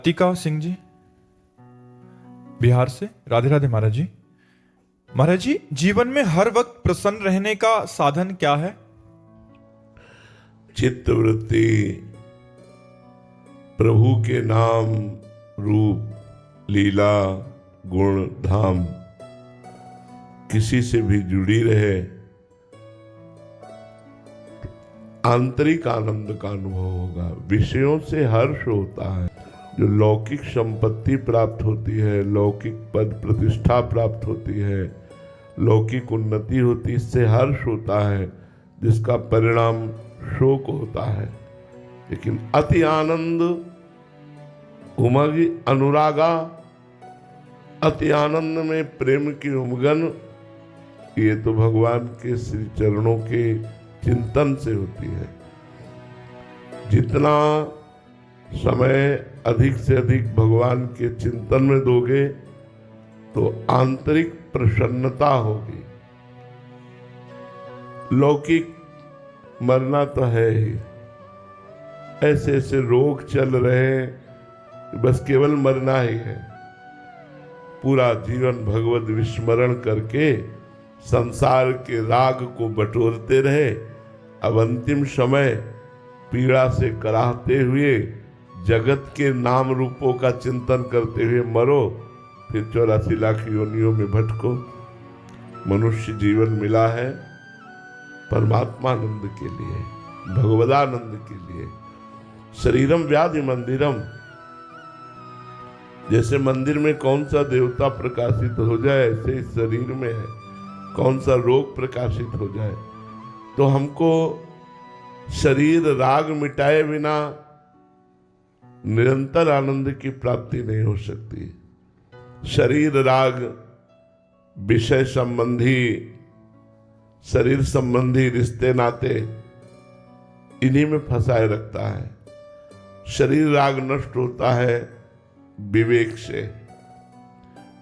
टीका सिंह जी बिहार से। राधे राधे महाराज जी। महाराज जी, जीवन में हर वक्त प्रसन्न रहने का साधन क्या है? चित्त वृत्ति प्रभु के नाम रूप लीला गुण धाम किसी से भी जुड़ी रहे, आंतरिक आनंद का अनुभव होगा। विषयों से हर्ष होता है, जो लौकिक संपत्ति प्राप्त होती है, लौकिक पद प्रतिष्ठा प्राप्त होती है, लौकिक उन्नति होती है, इससे हर्ष होता है, जिसका परिणाम शोक होता है। लेकिन अति आनंद उमग अनुरागा, अति आनंद में प्रेम की उमगन, ये तो भगवान के श्री चरणों के चिंतन से होती है। जितना समय अधिक से अधिक भगवान के चिंतन में दोगे तो आंतरिक प्रसन्नता होगी। लौकिक मरना तो है ही, ऐसे ऐसे रोग चल रहे हैं, बस केवल मरना ही है। पूरा जीवन भगवत विस्मरण करके संसार के राग को बटोरते रहे, अब अंतिम समय पीड़ा से कराहते हुए जगत के नाम रूपों का चिंतन करते हुए मरो, फिर 84 लाख योनियों में भटको। मनुष्य जीवन मिला है परमात्मानंद के लिए, भगवदानंद के लिए। शरीरम व्याधि मंदिरम, जैसे मंदिर में कौन सा देवता प्रकाशित हो जाए, ऐसे इस शरीर में है कौन सा रोग प्रकाशित हो जाए। तो हमको शरीर राग मिटाए बिना निरंतर आनंद की प्राप्ति नहीं हो सकती। शरीर राग विषय संबंधी, शरीर संबंधी रिश्ते नाते, इन्हीं में फंसाए रखता है। शरीर राग नष्ट होता है विवेक से,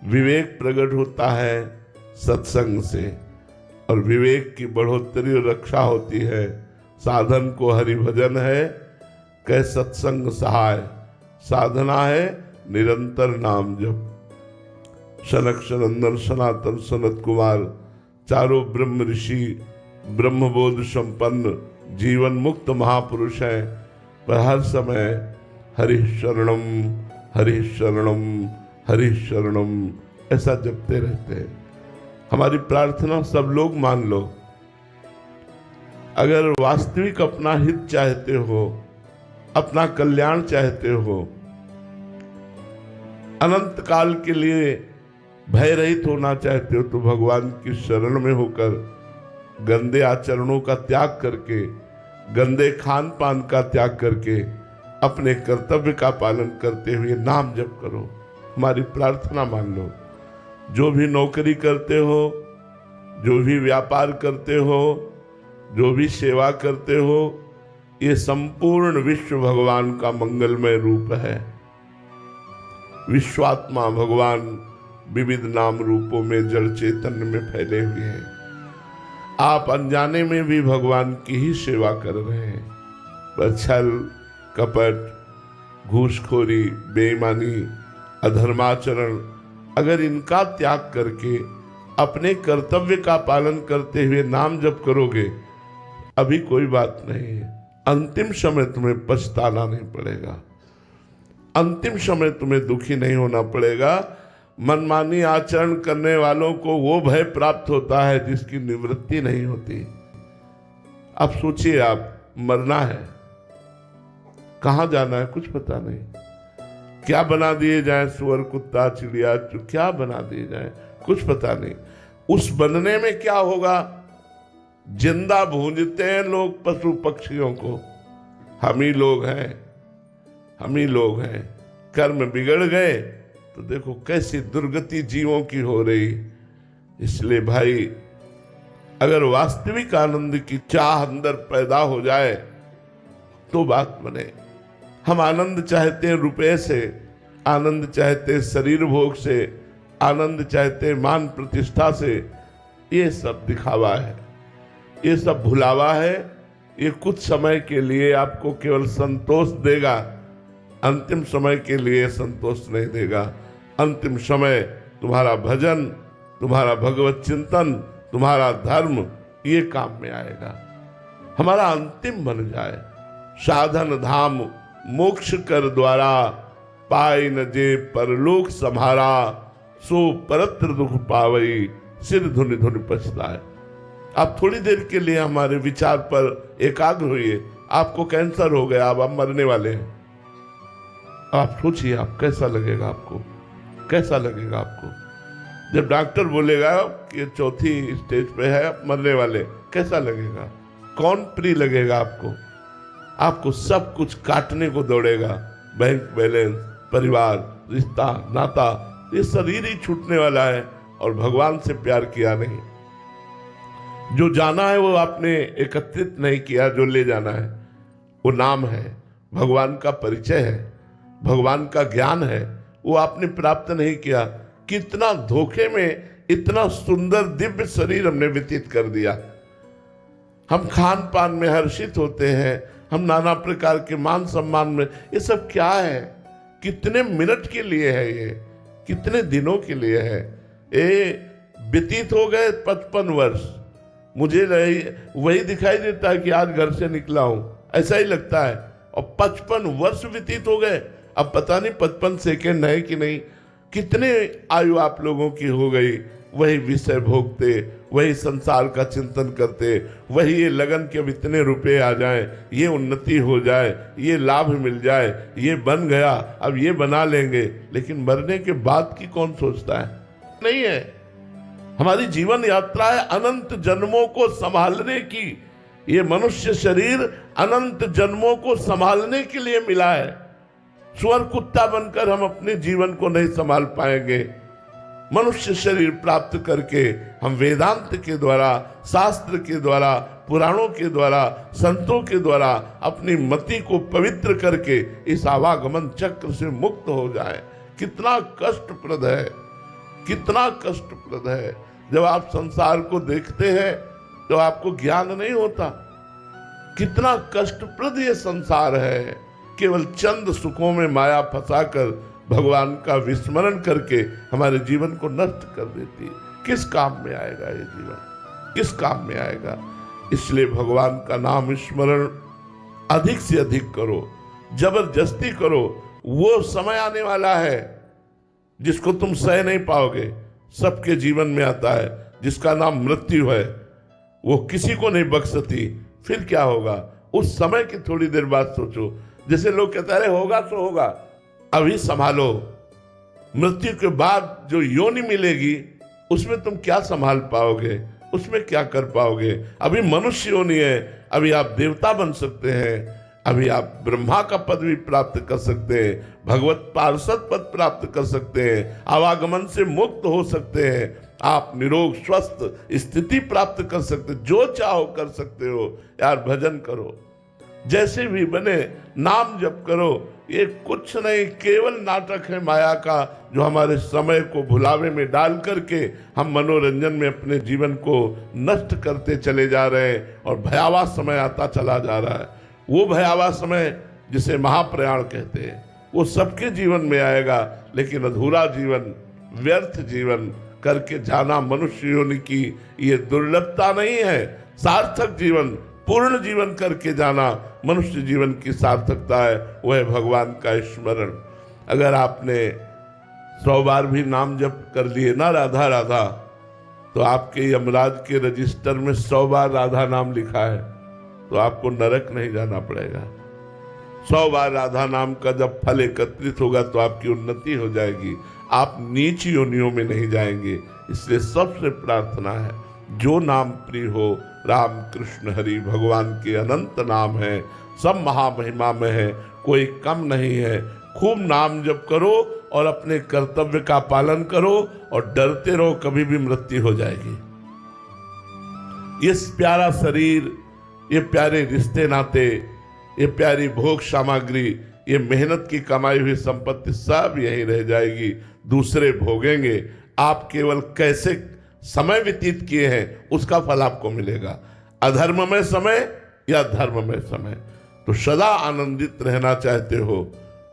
विवेक प्रकट होता है सत्संग से, और विवेक की बढ़ोतरी और रक्षा होती है। साधन को हरि भजन है, कै सत्संग सहाय, साधना है निरंतर नाम जप। सनक सनंदन सनातन सनत कुमार, चारों ब्रह्म ऋषि ब्रह्मबोध संपन्न जीवन मुक्त महापुरुष हैं, पर हर समय हरि शरणम हरि शरणम हरि शरणम ऐसा जपते रहते हैं। हमारी प्रार्थना सब लोग मान लो, अगर वास्तविक अपना हित चाहते हो, अपना कल्याण चाहते हो, अनंत काल के लिए भय रहित होना चाहते हो, तो भगवान की शरण में होकर गंदे आचरणों का त्याग करके, गंदे खान पान का त्याग करके, अपने कर्तव्य का पालन करते हुए नाम जप करो। हमारी प्रार्थना मान लो। जो भी नौकरी करते हो, जो भी व्यापार करते हो, जो भी सेवा करते हो, ये संपूर्ण विश्व भगवान का मंगलमय रूप है। विश्वात्मा भगवान विविध नाम रूपों में जड़ चैतन्य में फैले हुए हैं। आप अनजाने में भी भगवान की ही सेवा कर रहे हैं, पर छल कपट, घूसखोरी, बेईमानी, अधर्माचरण, अगर इनका त्याग करके अपने कर्तव्य का पालन करते हुए नाम जप करोगे, अभी कोई बात नहीं है। अंतिम समय तुम्हें पछताना नहीं पड़ेगा, अंतिम समय तुम्हें दुखी नहीं होना पड़ेगा। मनमानी आचरण करने वालों को वो भय प्राप्त होता है जिसकी निवृत्ति नहीं होती। अब सोचिए, आप मरना है, कहाँ जाना है कुछ पता नहीं, क्या बना दिए जाए, सुअर कुत्ता चिड़िया क्या बना दिए जाए कुछ पता नहीं। उस बनने में क्या होगा, जिंदा भूंजते हैं लोग पशु पक्षियों को, हम ही लोग हैं, हम ही लोग हैं। कर्म बिगड़ गए तो देखो कैसी दुर्गति जीवों की हो रही। इसलिए भाई, अगर वास्तविक आनंद की चाह अंदर पैदा हो जाए तो बात बने। हम आनंद चाहते हैं रुपए से, आनंद चाहते हैं शरीर भोग से, आनंद चाहते हैं मान प्रतिष्ठा से। ये सब दिखावा है, ये सब भुलावा है। ये कुछ समय के लिए आपको केवल संतोष देगा, अंतिम समय के लिए संतोष नहीं देगा। अंतिम समय तुम्हारा भजन, तुम्हारा भगवत चिंतन, तुम्हारा धर्म ये काम में आएगा। हमारा अंतिम बन जाए। साधन धाम मोक्ष कर द्वारा, पाई न जे परलोक सम्हारा, सो परत्र दुख पावई, सिर धुनि धुनि पछताए। आप थोड़ी देर के लिए हमारे विचार पर एकाग्र होइए। आपको कैंसर हो गया, अब आप मरने वाले हैं। आप सोचिए, आप कैसा लगेगा, आपको कैसा लगेगा आपको जब डॉक्टर बोलेगा कि ये चौथी स्टेज पे है, आप मरने वाले, कैसा लगेगा? कौन प्रिय लगेगा आपको? आपको सब कुछ काटने को दौड़ेगा। बैंक बैलेंस, परिवार, रिश्ता, नाता, ये शरीर ही छूटने वाला है और भगवान से प्यार किया नहीं। जो जाना है वो आपने एकत्रित नहीं किया, जो ले जाना है वो नाम है, भगवान का परिचय है, भगवान का ज्ञान है, वो आपने प्राप्त नहीं किया। कितना धोखे में इतना सुंदर दिव्य शरीर हमने व्यतीत कर दिया। हम खान पान में हर्षित होते हैं, हम नाना प्रकार के मान सम्मान में, ये सब क्या है? कितने मिनट के लिए है ये? कितने दिनों के लिए है? ये व्यतीत हो गए 55 वर्ष। मुझे वही दिखाई देता है कि आज घर से निकला हूं, ऐसा ही लगता है। और 55 वर्ष व्यतीत हो गए। अब पता नहीं 55 सेकेंड है कि नहीं। कितने आयु आप लोगों की हो गई वही विषय भोगते, वही संसार का चिंतन करते, वही ये लगन के अब इतने रुपए आ जाएं, ये उन्नति हो जाए, ये लाभ मिल जाए, ये बन गया, अब ये बना लेंगे। लेकिन मरने के बाद की कौन सोचता है? नहीं है। हमारी जीवन यात्रा है अनंत जन्मों को संभालने की। ये मनुष्य शरीर अनंत जन्मों को संभालने के लिए मिला है। सुअर कुत्ता बनकर हम अपने जीवन को नहीं संभाल पाएंगे। मनुष्य शरीर प्राप्त करके हम वेदांत के द्वारा, शास्त्र के द्वारा, पुराणों के द्वारा, संतों के द्वारा अपनी मति को पवित्र करके इस आवागमन चक्र से मुक्त हो जाए। कितना कष्टप्रद है, कितना कष्टप्रद है। जब आप संसार को देखते हैं तो आपको ज्ञान नहीं होता कितना कष्टप्रद ये संसार है। केवल चंद सुखों में माया फंसाकर भगवान का विस्मरण करके हमारे जीवन को नष्ट कर देती है। किस काम में आएगा ये जीवन? किस काम में आएगा? इसलिए भगवान का नाम स्मरण अधिक से अधिक करो, जबरदस्ती करो। वो समय आने वाला है जिसको तुम सह नहीं पाओगे। सबके जीवन में आता है, जिसका नाम मृत्यु है। वो किसी को नहीं बख्शती। फिर क्या होगा? उस समय की थोड़ी देर बाद सोचो। जैसे लोग कहते हैं होगा तो होगा, अभी संभालो। मृत्यु के बाद जो योनि मिलेगी उसमें तुम क्या संभाल पाओगे? उसमें क्या कर पाओगे? अभी मनुष्य योनि है, अभी आप देवता बन सकते हैं, अभी आप ब्रह्मा का पद भी प्राप्त कर सकते हैं, भगवत पार्षद पद प्राप्त कर सकते हैं, आवागमन से मुक्त हो सकते हैं, आप निरोग स्वस्थ स्थिति प्राप्त कर सकते, जो चाहो कर सकते हो। यार भजन करो, जैसे भी बने नाम जप करो। ये कुछ नहीं, केवल नाटक है माया का, जो हमारे समय को भुलावे में डाल करके हम मनोरंजन में अपने जीवन को नष्ट करते चले जा रहे हैं और भयावह समय आता चला जा रहा है। वो भयावह समय जिसे महाप्रयाण कहते हैं वो सबके जीवन में आएगा, लेकिन अधूरा जीवन, व्यर्थ जीवन करके जाना मनुष्य योनि की ये दुर्लभता नहीं है। सार्थक जीवन, पूर्ण जीवन करके जाना मनुष्य जीवन की सार्थकता है। वह है भगवान का स्मरण। अगर आपने 100 बार भी नाम जप कर लिए ना राधा राधा, तो आपके यमराज के रजिस्टर में 100 बार राधा नाम लिखा है, तो आपको नरक नहीं जाना पड़ेगा। 100 बार राधा नाम का जब फल एकत्रित होगा तो आपकी उन्नति हो जाएगी, आप नीच योनियों में नहीं जाएंगे। इसलिए सबसे प्रार्थना है, जो नाम प्रिय हो, राम कृष्ण हरि भगवान के अनंत नाम है, सब महामहिमा में है, कोई कम नहीं है। खूब नाम जप करो और अपने कर्तव्य का पालन करो और डरते रहो, कभी भी मृत्यु हो जाएगी। ये प्यारा शरीर, ये प्यारे रिश्ते नाते, ये प्यारी भोग सामग्री, ये मेहनत की कमाई हुई संपत्ति सब यहीं रह जाएगी, दूसरे भोगेंगे। आप केवल कैसे समय व्यतीत किए हैं उसका फल आपको मिलेगा। अधर्म में समय या धर्म में समय। तो सदा आनंदित रहना चाहते हो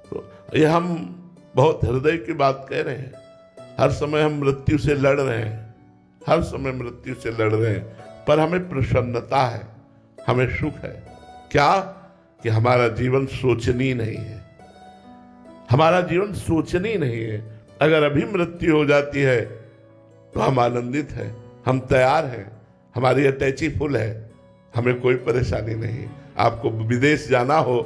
तो ये हम बहुत हृदय की बात कह रहे हैं। हर समय हम मृत्यु से लड़ रहे हैं, हर समय मृत्यु से लड़ रहे हैं, पर हमें प्रसन्नता है, हमें सुख है। क्या? कि हमारा जीवन शोचनीय नहीं है, हमारा जीवन शोचनीय नहीं है। अगर अभी मृत्यु हो जाती है तो हम आनंदित हैं, हम तैयार हैं, हमारी अटैची फुल है, हमें कोई परेशानी नहीं। आपको विदेश जाना हो,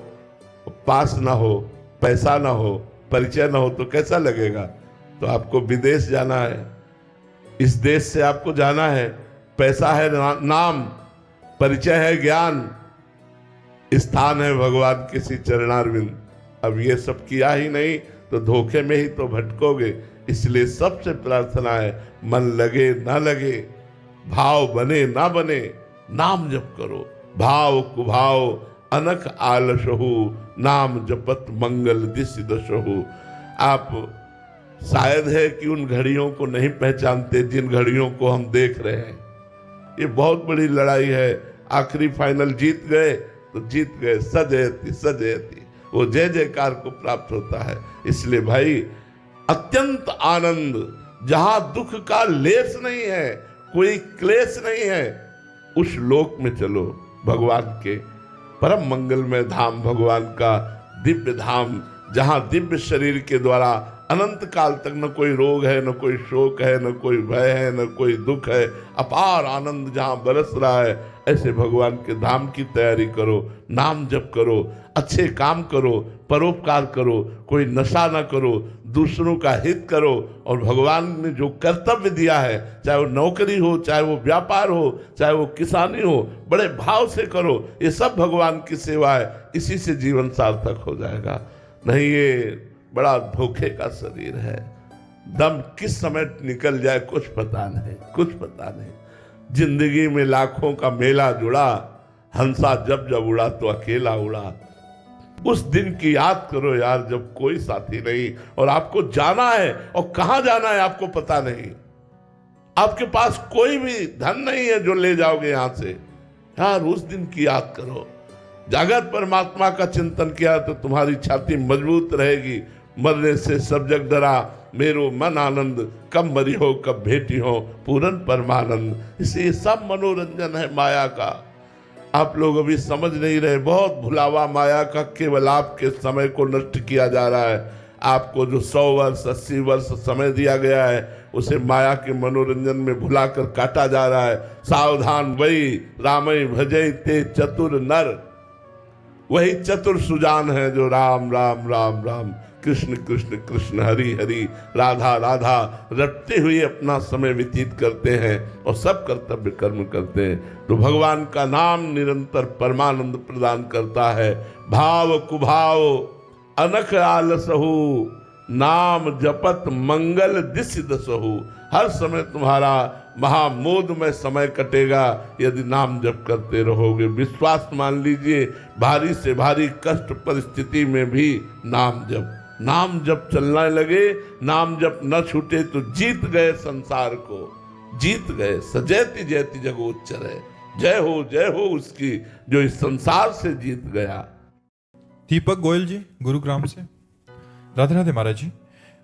पास ना हो, पैसा ना हो, परिचय ना हो तो कैसा लगेगा? तो आपको विदेश जाना है, इस देश से आपको जाना है, पैसा है नाम, परिचय है ज्ञान, स्थान है भगवान किसी चरणारविंद। अब ये सब किया ही नहीं तो धोखे में ही तो भटकोगे। इसलिए सबसे प्रार्थना है, मन लगे ना लगे, भाव बने ना बने, नाम जप करो। भाव कुभाव अनख आलसहु, नाम जपत मंगल दिस दशहु। आप शायद है कि उन घड़ियों को नहीं पहचानते जिन घड़ियों को हम देख रहे हैं। ये बहुत बड़ी लड़ाई है। आखिरी फाइनल जीत गए तो जीत गए, सजयति सजयति, वो जय जयकार को प्राप्त होता है। इसलिए भाई अत्यंत आनंद, जहां दुख का लेस नहीं है, कोई क्लेश नहीं है, उस लोक में चलो। भगवान के परम मंगलमय धाम, भगवान का दिव्य धाम, जहां दिव्य शरीर के द्वारा अनंत काल तक न कोई रोग है, न कोई शोक है, न कोई भय है, न कोई दुख है, अपार आनंद जहां बरस रहा है, ऐसे भगवान के धाम की तैयारी करो। नाम जप करो, अच्छे काम करो, परोपकार करो, कोई नशा ना करो, दूसरों का हित करो, और भगवान ने जो कर्तव्य दिया है, चाहे वो नौकरी हो, चाहे वो व्यापार हो, चाहे वो किसानी हो, बड़े भाव से करो। ये सब भगवान की सेवा है, इसी से जीवन सार्थक हो जाएगा। नहीं, ये बड़ा धोखे का शरीर है। दम किस समय निकल जाए कुछ पता नहीं, कुछ पता नहीं। जिंदगी में लाखों का मेला जुड़ा, हंसा जब जब उड़ा तो अकेला उड़ा। उस दिन की याद करो यार, जब कोई साथी नहीं, और आपको जाना है, और कहां जाना है आपको पता नहीं। आपके पास कोई भी धन नहीं है जो ले जाओगे यहां से। यार उस दिन की याद करो। जागृत परमात्मा का चिंतन किया तो तुम्हारी छाती मजबूत रहेगी। मरने से सब जग डरा, मेरो मन आनंद, कब मरी हो कब भेटी हो, पूरन परमानंद। इसलिए सब मनोरंजन है माया का। आप लोग अभी समझ नहीं रहे, बहुत भुलावा माया का। केवल आपके समय को नष्ट किया जा रहा है। आपको जो 100 वर्ष 80 वर्ष समय दिया गया है, उसे माया के मनोरंजन में भुलाकर काटा जा रहा है। सावधान वही रामई भजई ते चतुर नर, वही चतुर सुजान है जो राम राम राम राम, कृष्ण कृष्ण कृष्ण हरि हरि, राधा राधा रटते हुए अपना समय व्यतीत करते हैं और सब कर्तव्य कर्म करते हैं। तो भगवान का नाम निरंतर परमानंद प्रदान करता है। भाव कुभाव अनख आलसहु, नाम जपत मंगल दिस दसहु। हर समय तुम्हारा महामोदमय समय कटेगा यदि नाम जप करते रहोगे। विश्वास मान लीजिए, भारी से भारी कष्ट परिस्थिति में भी नाम जप, नाम जप चलने लगे, नाम जप न छूटे तो जीत गए संसार को, जीत गए। सजयति जयति जगोच्चर, जय हो उसकी जो इस संसार से जीत गया। दीपक गोयल जी गुरुग्राम से। राधे राधे महाराज जी।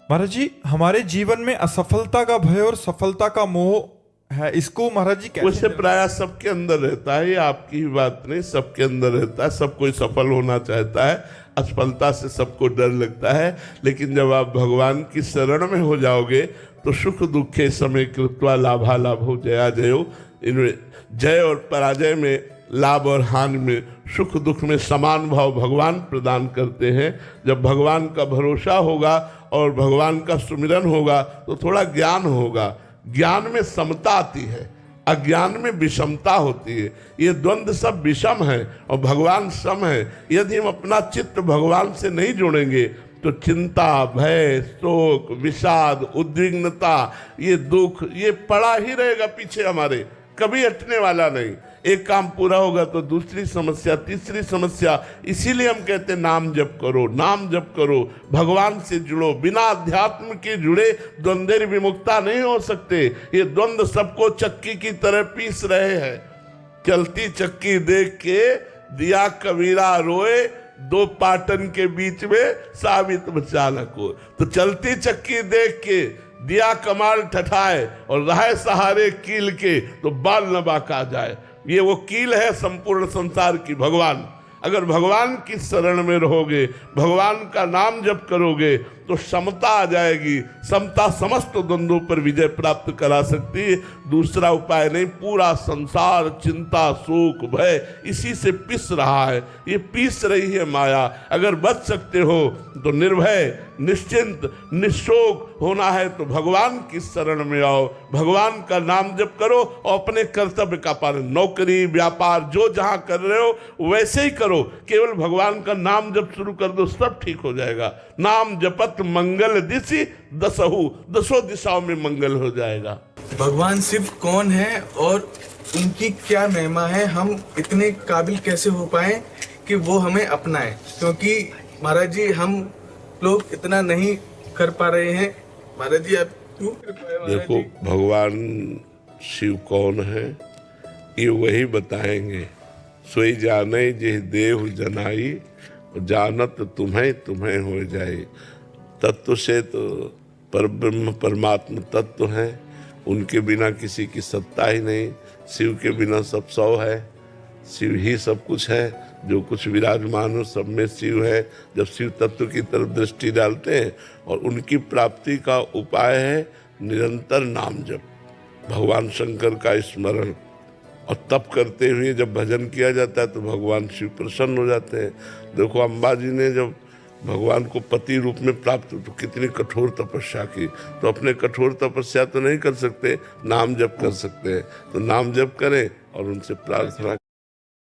महाराज जी, हमारे जीवन में असफलता का भय और सफलता का मोह है, इसको महाराज जी कैसे? वैसे प्राय सबके अंदर रहता है, ये आपकी ही बात नहीं, सबके अंदर रहता है। सब कोई सफल होना चाहता है, असफलता से सबको डर लगता है। लेकिन जब आप भगवान की शरण में हो जाओगे तो सुख दुखे समय कृत्वा लाभा लाभो जया जयो। इनमें जय और पराजय में, लाभ और हानि में, सुख दुख में समान भाव भगवान प्रदान करते हैं। जब भगवान का भरोसा होगा और भगवान का सुमिरन होगा तो थोड़ा ज्ञान होगा। ज्ञान में समता आती है, अज्ञान में विषमता होती है। ये द्वंद्व सब विषम है और भगवान सम है। यदि हम अपना चित्त भगवान से नहीं जोड़ेंगे तो चिंता, भय, शोक, विषाद, उद्विग्नता, ये दुख, ये पड़ा ही रहेगा पीछे हमारे, कभी हटने वाला नहीं। एक काम पूरा होगा तो दूसरी समस्या, तीसरी समस्या। इसीलिए हम कहते हैं नाम जप करो, नाम जप करो, भगवान से जुड़ो। बिना अध्यात्म के जुड़े द्वंद्व विमुक्ता नहीं हो सकते। ये द्वंद्व सबको चक्की की तरह पीस रहे हैं। चलती चक्की देख के दिया कबीरा रोए, दो पाटन के बीच में साबित चालक हो। तो चलती चक्की देख के दिया कमाल ठठाए और रहे सहारे कील के तो बाल न बाका जाए। ये वो कील है संपूर्ण संसार की, भगवान। अगर भगवान की शरण में रहोगे, भगवान का नाम जप करोगे तो समता आ जाएगी। समता समस्त द्वंद्वों पर विजय प्राप्त करा सकती है, दूसरा उपाय नहीं। पूरा संसार चिंता शोक भय इसी से पिस रहा है, ये पीस रही है माया। अगर बच सकते हो तो निर्भय निश्चिंत निशोक होना है तो भगवान की शरण में आओ, भगवान का नाम जप करो और अपने कर्तव्य का पालन, नौकरी व्यापार जो जहां कर रहे हो वैसे ही करो, केवल भगवान का नाम जप शुरू कर दो, सब ठीक हो जाएगा। नाम जपत मंगल दिशि दसहु, दसों दिशाओं में मंगल हो जाएगा। भगवान शिव कौन है और उनकी क्या महिमा है, हम इतने काबिल कैसे हो पाए कि वो हमें अपनाएं, क्योंकि महाराज जी हम लोग इतना नहीं कर पा रहे हैं। महाराज जी आप क्यों कर पाए? महाराज देखो जी, भगवान शिव कौन है ये वही बताएंगे। सोई जाने जे देव जनाई, जानत तुम्हें तुम्हें हो जाए। तत्व से तो परब्रह्म परमात्मा तत्व है, उनके बिना किसी की सत्ता ही नहीं। शिव के बिना सब सौ है, शिव ही सब कुछ है, जो कुछ विराजमान हो सब में शिव है। जब शिव तत्व की तरफ दृष्टि डालते हैं और उनकी प्राप्ति का उपाय है निरंतर नाम जप, भगवान शंकर का स्मरण, और तप करते हुए जब भजन किया जाता है तो भगवान शिव प्रसन्न हो जाते हैं। देखो अम्बा जी ने जब भगवान को पति रूप में प्राप्त तो कितनी कठोर तपस्या की, तो अपने कठोर तपस्या तो नहीं कर सकते, नाम जप कर सकते हैं। तो नाम जप करें और उनसे प्रार्थना